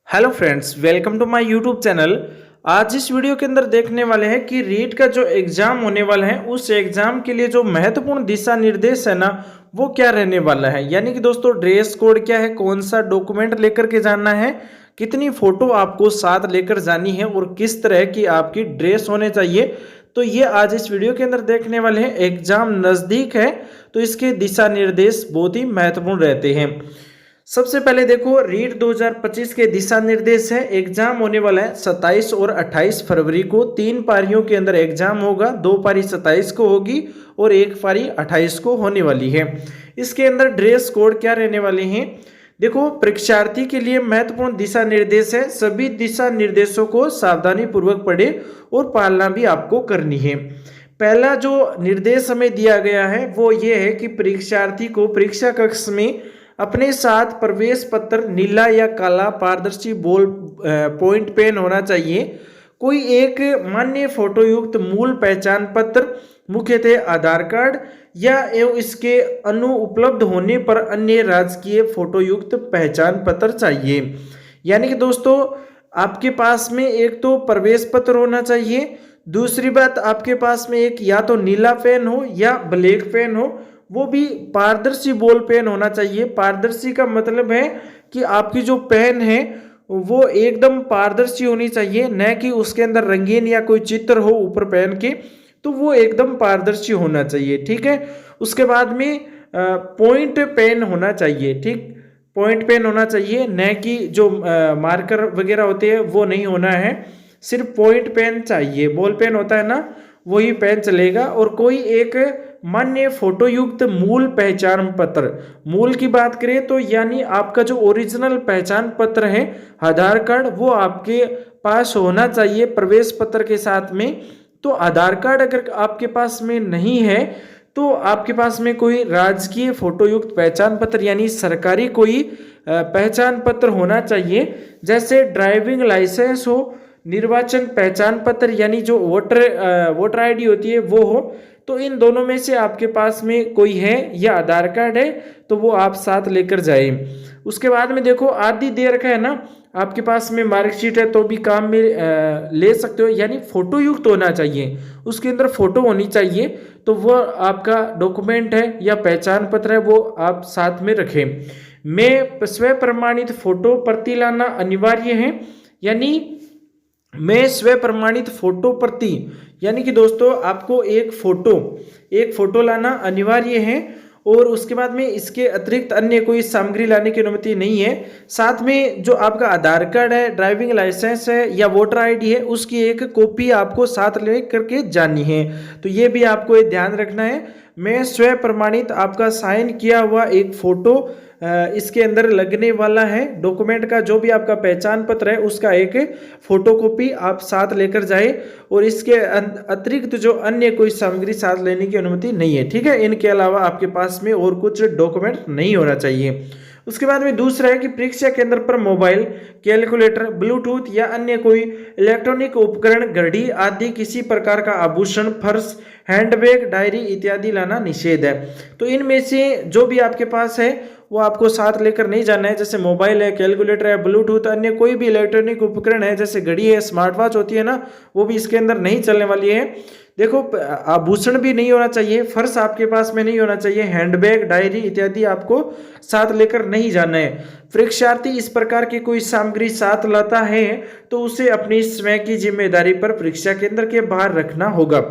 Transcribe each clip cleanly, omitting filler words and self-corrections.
Hello friends, welcome to my YouTube channel. आज इस video के अंदर देखने वाले हैं कि रीट का जो एग्जाम होने वाला है उस एग्जाम के लिए जो महत्वपूर्ण दिशा निर्देश है ना वो क्या रहने वाला है। यानी कि दोस्तों ड्रेस कोड क्या है, कौन सा डॉक्यूमेंट लेकर के जाना है, कितनी फोटो आपको साथ लेकर जानी है और किस तरह की आपकी ड्रेस होने चाहिए। तो ये आज इस वीडियो के अंदर देखने वाले हैं। एग्जाम नज़दीक है तो इसके दिशा निर्देश बहुत ही महत्वपूर्ण रहते हैं। सबसे पहले देखो रीट 2025 के दिशा निर्देश है। एग्जाम होने वाला है 27 और 28 फरवरी को। 3 पारियों के अंदर एग्जाम होगा। 2 पारी 27 को होगी और 1 पारी 28 को होने वाली है। इसके अंदर ड्रेस कोड क्या रहने वाले हैं, देखो परीक्षार्थी के लिए महत्वपूर्ण दिशा निर्देश है। सभी दिशा निर्देशों को सावधानी पूर्वक पढ़े और पालना भी आपको करनी है। पहला जो निर्देश हमें दिया गया है वो ये है कि परीक्षार्थी को परीक्षा कक्ष में अपने साथ प्रवेश पत्र नीला या काला पारदर्शी बॉल पॉइंट पेन होना चाहिए। कोई एक मान्य फोटो युक्त मूल पहचान पत्र, मुख्यतः आधार कार्ड या एवं इसके अनुपलब्ध होने पर अन्य राजकीय फोटो युक्त पहचान पत्र चाहिए। यानी कि दोस्तों आपके पास में एक तो प्रवेश पत्र होना चाहिए, दूसरी बात आपके पास में एक या तो नीला पेन हो या ब्लैक पेन हो, वो भी पारदर्शी बॉल पेन होना चाहिए। पारदर्शी का मतलब है कि आपकी जो पेन है वो एकदम पारदर्शी होनी चाहिए, न कि उसके अंदर रंगीन या कोई चित्र हो ऊपर पेन के, तो वो एकदम पारदर्शी होना चाहिए। ठीक है। उसके बाद में पॉइंट पेन होना चाहिए। ठीक, पॉइंट पेन होना चाहिए, न कि जो मार्कर वगैरह होते हैं वो नहीं होना है। सिर्फ पॉइंट पेन चाहिए। बॉल पेन होता है ना, वही पेन चलेगा। और कोई एक मान्य फोटो युक्त मूल पहचान पत्र, मूल की बात करें तो यानी आपका जो ओरिजिनल पहचान पत्र है आधार कार्ड, वो आपके पास होना चाहिए प्रवेश पत्र के साथ में। तो आधार कार्ड अगर आपके पास में नहीं है तो आपके पास में कोई राजकीय फोटो युक्त पहचान पत्र यानी सरकारी कोई पहचान पत्र होना चाहिए, जैसे ड्राइविंग लाइसेंस हो, निर्वाचन पहचान पत्र यानी जो वोटर आईडी होती है वो हो। तो इन दोनों में से आपके पास में कोई है या आधार कार्ड है तो वो आप साथ लेकर जाए। उसके बाद में देखो आदि दे रखा है ना, आपके पास में मार्कशीट है तो भी काम में ले सकते हो। यानी फोटो युक्त होना चाहिए, उसके अंदर फोटो होनी चाहिए, तो वो आपका डॉक्यूमेंट है या पहचान पत्र है वो आप साथ में रखें। में स्व प्रमाणित फोटो प्रति लाना अनिवार्य है। यानी में स्व प्रमाणित फोटो प्रति यानी कि दोस्तों आपको एक फोटो लाना अनिवार्य है। और उसके बाद में इसके अतिरिक्त अन्य कोई सामग्री लाने की अनुमति नहीं है। साथ में जो आपका आधार कार्ड है, ड्राइविंग लाइसेंस है या वोटर आईडी है, उसकी एक कॉपी आपको साथ ले करके जानी है। तो ये भी आपको ये ध्यान रखना है। मैं स्व प्रमाणित आपका साइन किया हुआ एक फोटो इसके अंदर लगने वाला है। डॉक्यूमेंट का जो भी आपका पहचान पत्र है उसका एक फोटोकॉपी आप साथ लेकर जाए। और इसके अतिरिक्त जो अन्य कोई सामग्री साथ लेने की अनुमति नहीं है। ठीक है, इनके अलावा आपके पास में और कुछ डॉक्यूमेंट नहीं होना चाहिए। उसके बाद में दूसरा है कि परीक्षा केंद्र पर मोबाइल, कैलकुलेटर, ब्लूटूथ या अन्य कोई इलेक्ट्रॉनिक उपकरण, घड़ी आदि किसी प्रकार का आभूषण, पर्स, हैंडबैग, डायरी इत्यादि लाना निषेध है। तो इनमें से जो भी आपके पास है वो आपको साथ लेकर नहीं जाना है। जैसे मोबाइल है, कैलकुलेटर है, ब्लूटूथ, अन्य कोई भी इलेक्ट्रॉनिक उपकरण है, जैसे घड़ी है, स्मार्ट वॉच होती है ना, वो भी इसके अंदर नहीं चलने वाली है। देखो आभूषण भी नहीं होना चाहिए, फर्श आपके पास में नहीं होना चाहिए, हैंडबैग, डायरी इत्यादि आपको साथ लेकर नहीं जाना है। परीक्षार्थी इस प्रकार की कोई सामग्री साथ लाता है तो उसे अपनी स्वयं की जिम्मेदारी पर परीक्षा केंद्र के बाहर रखना होगा।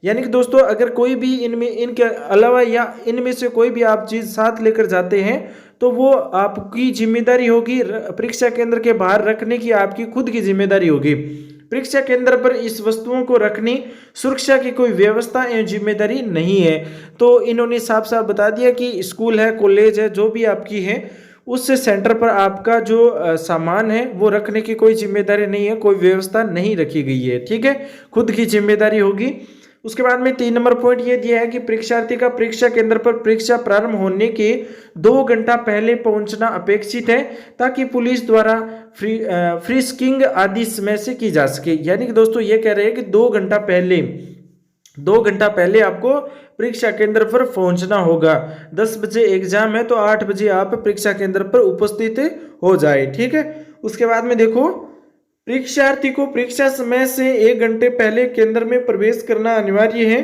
यानी कि दोस्तों अगर कोई भी इनके अलावा या इनमें से कोई भी आप चीज़ साथ लेकर जाते हैं तो वो आपकी जिम्मेदारी होगी। परीक्षा केंद्र के बाहर रखने की आपकी खुद की जिम्मेदारी होगी। परीक्षा केंद्र पर इस वस्तुओं को रखने सुरक्षा की कोई व्यवस्था एवं जिम्मेदारी नहीं है। तो इन्होंने साफ साफ बता दिया कि स्कूल है, कॉलेज है, जो भी आपकी है उस सेंटर पर आपका जो सामान है वो रखने की कोई जिम्मेदारी नहीं है, कोई व्यवस्था नहीं रखी गई है। ठीक है, खुद की जिम्मेदारी होगी। उसके बाद में 3 नंबर पॉइंट ये दिया है कि परीक्षार्थी का परीक्षा केंद्र पर परीक्षा प्रारंभ होने के 2 घंटा पहले पहुंचना अपेक्षित है ताकि पुलिस द्वारा फ्रीस्किंग आदि समय से की जा सके। यानी कि दोस्तों ये कह रहे हैं कि 2 घंटा पहले आपको परीक्षा केंद्र पर पहुंचना होगा। 10 बजे एग्जाम है तो 8 बजे आप परीक्षा केंद्र पर उपस्थित हो जाए। ठीक है। उसके बाद में देखो, परीक्षार्थी को परीक्षा समय से 1 घंटे पहले केंद्र में प्रवेश करना अनिवार्य है।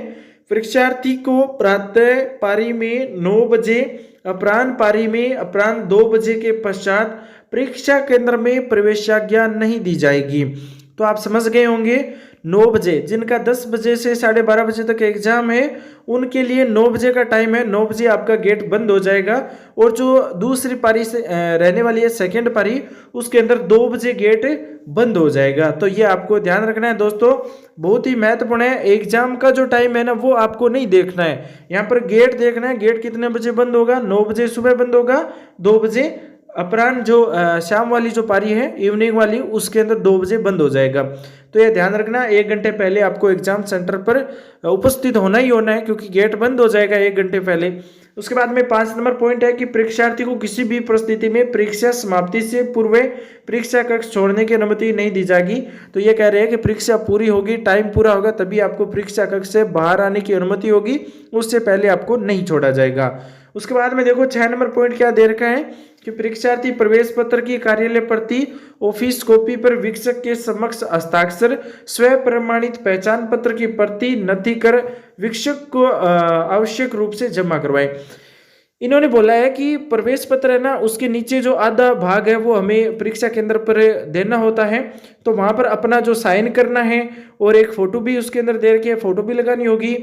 परीक्षार्थी को प्रातः पारी में 9 बजे, अपराह्न पारी में अपराह्न 2 बजे के पश्चात परीक्षा केंद्र में प्रवेशाज्ञा नहीं दी जाएगी। तो आप समझ गए होंगे, 9 बजे, जिनका 10 बजे से 12:30 बजे तक एग्जाम है उनके लिए 9 बजे का टाइम है। 9 बजे आपका गेट बंद हो जाएगा और जो दूसरी पारी से रहने वाली है, सेकेंड पारी, उसके अंदर 2 बजे गेट बंद हो जाएगा। तो ये आपको ध्यान रखना है दोस्तों, बहुत ही महत्वपूर्ण है। एग्जाम का जो टाइम है ना वो आपको नहीं देखना है, यहाँ पर गेट देखना है। गेट कितने बजे बंद होगा? 9 बजे सुबह बंद होगा, 2 बजे अपराह्न जो शाम वाली जो पारी है, इवनिंग वाली, उसके अंदर 2 बजे बंद हो जाएगा। तो ये ध्यान रखना, 1 घंटे पहले आपको एग्जाम सेंटर पर उपस्थित होना ही होना है, क्योंकि गेट बंद हो जाएगा 1 घंटे पहले। उसके बाद में 5 नंबर पॉइंट है कि परीक्षार्थी को किसी भी परिस्थिति में परीक्षा समाप्ति से पूर्व परीक्षा कक्ष छोड़ने की अनुमति नहीं दी जाएगी। तो ये कह रहे हैं कि परीक्षा पूरी होगी, टाइम पूरा होगा, तभी आपको परीक्षा कक्ष से बाहर आने की अनुमति होगी, उससे पहले आपको नहीं छोड़ा जाएगा। उसके बाद में देखो 6 नंबर पॉइंट क्या दे रखा है कि परीक्षार्थी प्रवेश पत्र की कार्यालय प्रति, ऑफिस कॉपी पर वीक्षक के समक्ष हस्ताक्षर, स्व प्रमाणित पहचान पत्र की प्रति नथी कर वीक्षक को आवश्यक रूप से जमा करवाएं। इन्होंने बोला है कि प्रवेश पत्र है ना, उसके नीचे जो आधा भाग है वो हमें परीक्षा केंद्र पर देना होता है। तो वहां पर अपना जो साइन करना है और एक फोटो भी उसके अंदर दे रखी है, फोटो भी लगानी होगी।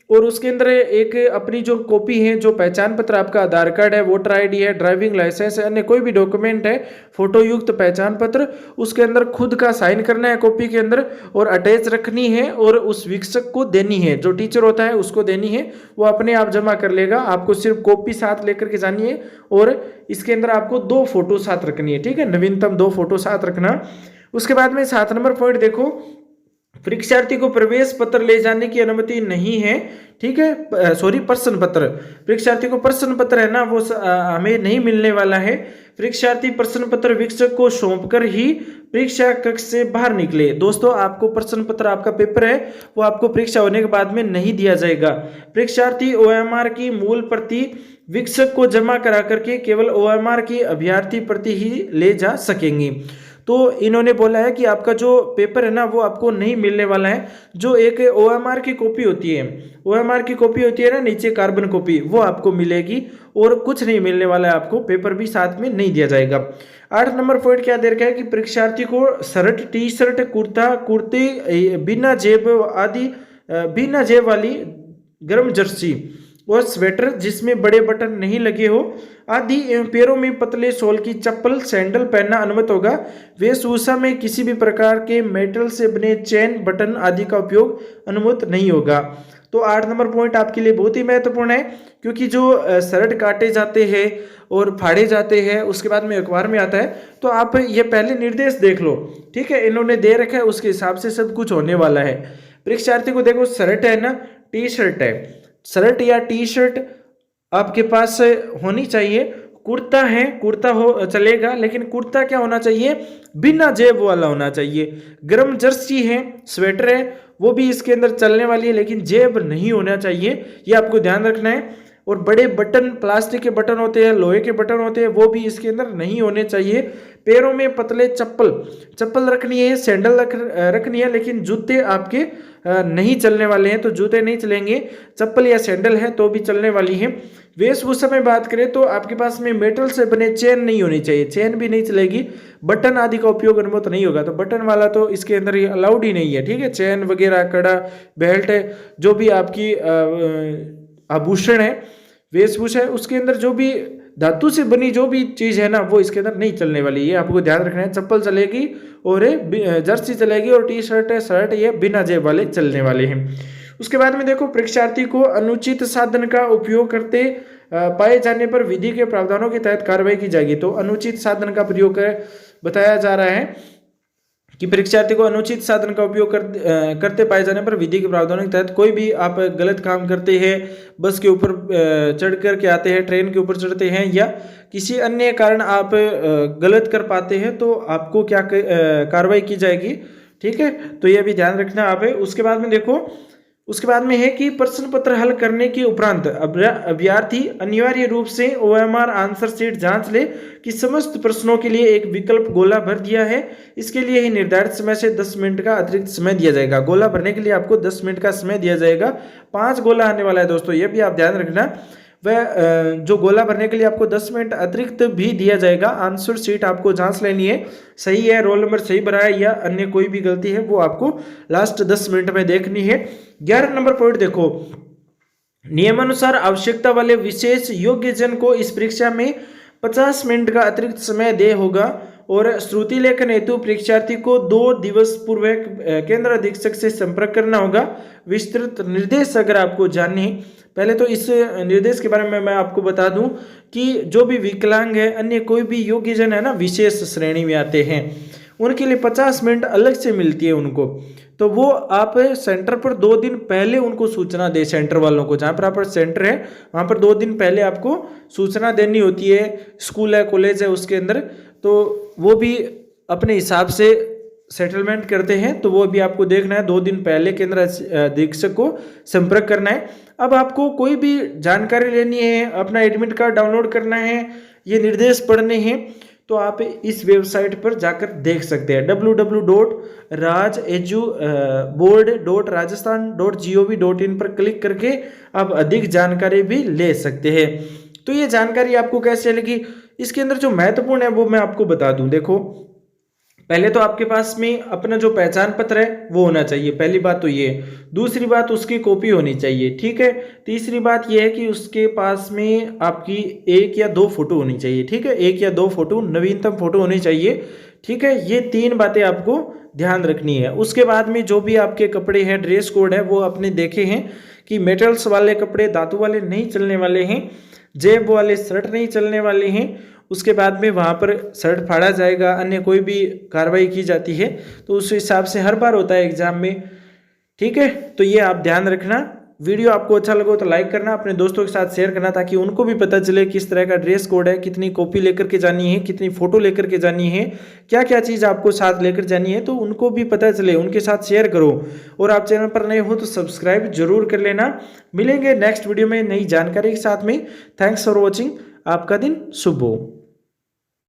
और उसके अंदर एक अपनी जो कॉपी है, जो पहचान पत्र, आपका आधार कार्ड है, वोटर आईडी है, ड्राइविंग लाइसेंस है, अन्य कोई भी डॉक्यूमेंट है, फोटो युक्त पहचान पत्र, उसके अंदर खुद का साइन करना है कॉपी के अंदर और अटैच रखनी है और उस वीक्षक को देनी है। जो टीचर होता है उसको देनी है, वो अपने आप जमा कर लेगा। आपको सिर्फ कॉपी साथ लेकर के जानी है और इसके अंदर आपको 2 फोटो साथ रखनी है, ठीक है, नवीनतम 2 फोटो साथ रखना। उसके बाद में 7 नंबर पॉइंट देखो, परीक्षार्थी को प्रवेश पत्र ले जाने की अनुमति नहीं है, ठीक है, सॉरी, प्रश्न पत्र, परीक्षार्थी को प्रश्न पत्र है ना वो हमें नहीं मिलने वाला है। परीक्षार्थी प्रश्न पत्र वीक्षक को सौंपकर ही परीक्षा कक्ष से बाहर निकले। दोस्तों, आपको प्रश्न पत्र, आपका पेपर है वो आपको परीक्षा होने के बाद में नहीं दिया जाएगा। परीक्षार्थी OMR की मूल प्रति वीक्षक को जमा करा करके केवल OMR की अभ्यर्थी प्रति ही ले जा सकेंगे। तो इन्होंने बोला है कि आपका जो पेपर है ना वो आपको नहीं मिलने वाला है। जो एक OMR की कॉपी होती है, OMR की कॉपी होती है ना नीचे कार्बन कॉपी, वो आपको मिलेगी और कुछ नहीं मिलने वाला है आपको, पेपर भी साथ में नहीं दिया जाएगा। 8 नंबर पॉइंट क्या दे रखा है कि परीक्षार्थी को shirt, T shirt, kurta, kurti, बिना जेब आदि, बिना जेब वाली गर्म जर्सी और स्वेटर जिसमें बड़े बटन नहीं लगे हो आदि एवं पैरों में पतले सोल की चप्पल, सैंडल पहनना अनुमत होगा। वेशभूषा में किसी भी प्रकार के मेटल से बने चेन, बटन आदि का उपयोग अनुमत नहीं होगा। तो 8 नंबर पॉइंट आपके लिए बहुत ही महत्वपूर्ण है, क्योंकि जो शर्ट काटे जाते हैं और फाड़े जाते हैं उसके बाद में अखबार में आता है, तो आप ये पहले निर्देश देख लो, ठीक है, इन्होंने दे रखा है, उसके हिसाब से सब कुछ होने वाला है। परीक्षार्थी को देखो, शर्ट है ना, टी शर्ट है, शर्ट या टी शर्ट आपके पास होनी चाहिए। कुर्ता है, कुर्ता हो चलेगा, लेकिन कुर्ता क्या होना चाहिए? बिना जेब वाला होना चाहिए। गर्म जर्सी है, स्वेटर है, वो भी इसके अंदर चलने वाली है, लेकिन जेब नहीं होना चाहिए, ये आपको ध्यान रखना है। और बड़े बटन, प्लास्टिक के बटन होते हैं, लोहे के बटन होते हैं, वो भी इसके अंदर नहीं होने चाहिए। पैरों में पतले चप्पल रखनी है, सैंडल रखनी है, लेकिन जूते आपके नहीं चलने वाले हैं, तो जूते नहीं चलेंगे, चप्पल या सैंडल है तो भी चलने वाली है। वेशभूषा में बात करें तो आपके पास में मेटल से बने चेन नहीं होनी चाहिए, चेन भी नहीं चलेगी। बटन आदि का उपयोग अनुमत नहीं होगा, तो बटन वाला तो इसके अंदर ये अलाउड ही नहीं है, ठीक है। चेन वगैरह, कड़ा, बेल्ट है, जो भी आपकी आभूषण है, वेशभूषा है, उसके अंदर जो भी धातु से बनी जो भी चीज है ना वो इसके अंदर नहीं चलने वाली, ये आपको ध्यान रखना है। चप्पल चलेगी और जर्सी चलेगी, और टी शर्ट है, शर्ट ये बिना जेब वाले चलने वाले हैं। उसके बाद में देखो, परीक्षार्थी को अनुचित साधन का उपयोग करते पाए जाने पर विधि के प्रावधानों के तहत कार्रवाई की जाएगी। तो अनुचित साधन का प्रयोग बताया जा रहा है कि परीक्षार्थी को अनुचित साधन का उपयोग करते पाए जाने पर विधि के प्रावधानों के तहत कोई भी आप गलत काम करते हैं, बस के ऊपर चढ़ कर के आते हैं, ट्रेन के ऊपर चढ़ते हैं, या किसी अन्य कारण आप गलत कर पाते हैं, तो आपको क्या कार्रवाई की जाएगी, ठीक है। तो यह भी ध्यान रखना आप है। उसके बाद में देखो, उसके बाद में है कि प्रश्न पत्र हल करने के उपरांत अभ्यर्थी अनिवार्य रूप से OMR आंसर शीट जांच ले कि समस्त प्रश्नों के लिए एक विकल्प गोला भर दिया है। इसके लिए ही निर्धारित समय से 10 मिनट का अतिरिक्त समय दिया जाएगा। गोला भरने के लिए आपको 10 मिनट का समय दिया जाएगा। 5 गोला आने वाला है दोस्तों, ये भी आप ध्यान रखना। वह जो गोला भरने के लिए आपको 10 मिनट अतिरिक्त भी दिया जाएगा। आंसर शीट आपको जांच लेनी है, सही है, रोल नंबर सही भरा है या अन्य कोई भी गलती है, वो आपको लास्ट 10 मिनट में देखनी है। 11 नंबर पॉइंट देखो, नियमानुसार आवश्यकता वाले विशेष योग्य जन को इस परीक्षा में 50 मिनट का अतिरिक्त समय दे होगा और श्रुति लेखन हेतु परीक्षार्थी को 2 दिवस पूर्व केंद्र अधीक्षक से संपर्क करना होगा। विस्तृत निर्देश अगर आपको जानने हैं, पहले तो इस निर्देश के बारे में मैं आपको बता दूं कि जो भी विकलांग है, अन्य कोई भी योग्य जन है ना, विशेष श्रेणी में आते हैं, उनके लिए 50 मिनट अलग से मिलती है उनको। तो वो आप सेंटर पर 2 दिन पहले उनको सूचना दे, सेंटर वालों को, जहाँ पर आप सेंटर है वहाँ पर 2 दिन पहले आपको सूचना देनी होती है। स्कूल है, कॉलेज है, उसके अंदर तो वो भी अपने हिसाब से सेटलमेंट करते हैं, तो वो भी आपको देखना है। 2 दिन पहले केंद्र अधीक्षक को संपर्क करना है। अब आपको कोई भी जानकारी लेनी है, अपना एडमिट कार्ड डाउनलोड करना है, ये निर्देश पढ़ने हैं, तो आप इस वेबसाइट पर जाकर देख सकते हैं www.rajeduboard.rajasthan.gov.in पर क्लिक करके आप अधिक जानकारी भी ले सकते हैं। तो ये जानकारी आपको कैसे चलेगी, इसके अंदर जो महत्वपूर्ण है वो मैं आपको बता दूं। देखो, पहले तो आपके पास में अपना जो पहचान पत्र है वो होना चाहिए, पहली बात तो ये। दूसरी बात, उसकी कॉपी होनी चाहिए, ठीक है। तीसरी बात ये है कि उसके पास में आपकी 1 या 2 फोटो होनी चाहिए, ठीक है। 1 या 2 फोटो, नवीनतम फोटो होनी चाहिए, ठीक है। ये 3 बातें आपको ध्यान रखनी है। उसके बाद में जो भी आपके कपड़े हैं, ड्रेस कोड है, वो आपने देखे हैं कि मेटल्स वाले कपड़े, धातु वाले नहीं चलने वाले हैं, जेब वाले शर्ट नहीं चलने वाले हैं। उसके बाद में वहाँ पर शर्ट फाड़ा जाएगा, अन्य कोई भी कार्रवाई की जाती है, तो उस हिसाब से हर बार होता है एग्जाम में, ठीक है। तो ये आप ध्यान रखना। वीडियो आपको अच्छा लगा तो लाइक करना, अपने दोस्तों के साथ शेयर करना, ताकि उनको भी पता चले किस तरह का ड्रेस कोड है, कितनी कॉपी लेकर के जानी है, कितनी फोटो लेकर के जानी है, क्या क्या चीज़ आपको साथ लेकर जानी है, तो उनको भी पता चले, उनके साथ शेयर करो। और आप चैनल पर नए हो तो सब्सक्राइब जरूर कर लेना। मिलेंगे नेक्स्ट वीडियो में नई जानकारी के साथ में। Thanks for watching. आपका दिन शुभ हो।